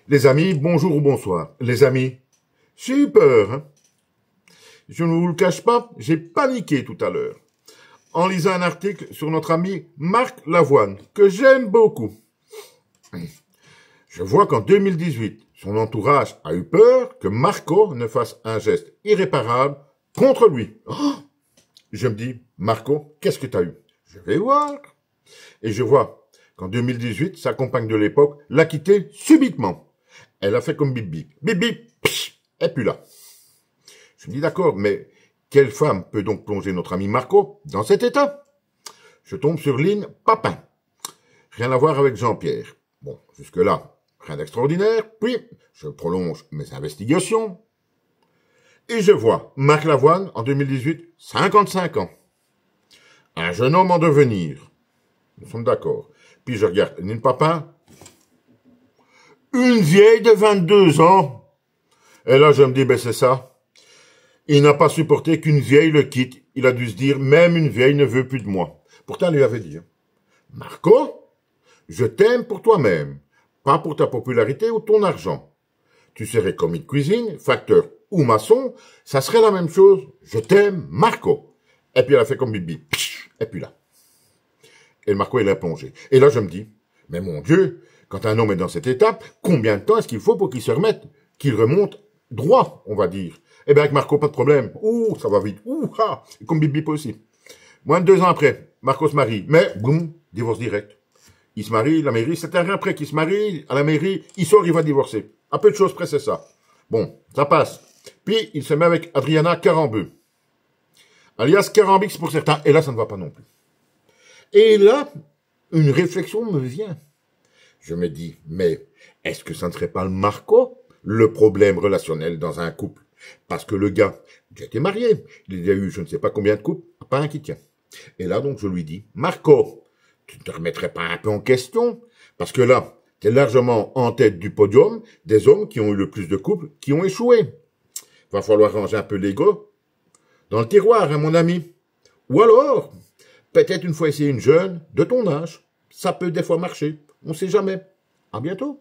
Les amis, bonjour ou bonsoir. Les amis, j'ai eu peur. Hein. Je ne vous le cache pas, j'ai paniqué tout à l'heure en lisant un article sur notre ami Marc Lavoine, que j'aime beaucoup. Je vois qu'en 2018, son entourage a eu peur que Marco ne fasse un geste irréparable contre lui. Oh, je me dis, Marco, qu'est-ce que tu as eu? Je vais voir. Et je vois qu'en 2018, sa compagne de l'époque l'a quitté subitement. Elle a fait comme Bibi. Bibi, et puis là. Je me dis d'accord, mais quelle femme peut donc plonger notre ami Marco dans cet état? Je tombe sur Lynn Papin. Rien à voir avec Jean-Pierre. Bon, jusque-là, rien d'extraordinaire. Puis, je prolonge mes investigations. Et je vois Marc Lavoine, en 2018, 55 ans. Un jeune homme en devenir. Nous sommes d'accord. Puis je regarde Lynn Papin. Une vieille de 22 ans. Et là, je me dis, ben c'est ça. Il n'a pas supporté qu'une vieille le quitte. Il a dû se dire, même une vieille ne veut plus de moi. Pourtant, il lui avait dit, Marco, je t'aime pour toi-même, pas pour ta popularité ou ton argent. Tu serais commis de cuisine, facteur ou maçon, ça serait la même chose. Je t'aime, Marco. Et puis, elle a fait comme Bibi. Et puis là. Et Marco, il a plongé. Et là, je me dis, mais mon Dieu, quand un homme est dans cette étape, combien de temps est-ce qu'il faut pour qu'il se remette, qu'il remonte droit, on va dire? Eh bien, avec Marco, pas de problème. Ouh, ça va vite. Ouh, ah, et comme Bibi aussi. Moins de 2 ans après, Marco se marie. Mais, boum, divorce direct. Il se marie, la mairie, c'est un rien après qu'il se marie, à la mairie, il sort, il va divorcer. À peu de choses près, c'est ça. Bon, ça passe. Puis, il se met avec Adriana Carambeu. Alias Carambix pour certains. Et là, ça ne va pas non plus. Et là, une réflexion me vient. Je me dis, mais est-ce que ça ne serait pas le Marco, le problème relationnel dans un couple? Parce que le gars, il a été marié, il a eu je ne sais pas combien de couples, pas un qui tient. Et là, donc, je lui dis, Marco, tu ne te remettrais pas un peu en question? Parce que là, tu es largement en tête du podium des hommes qui ont eu le plus de couples qui ont échoué. Va falloir ranger un peu l'ego dans le tiroir, hein, mon ami. Ou alors, peut-être une fois essayer une jeune de ton âge. Ça peut des fois marcher. On ne sait jamais. À bientôt.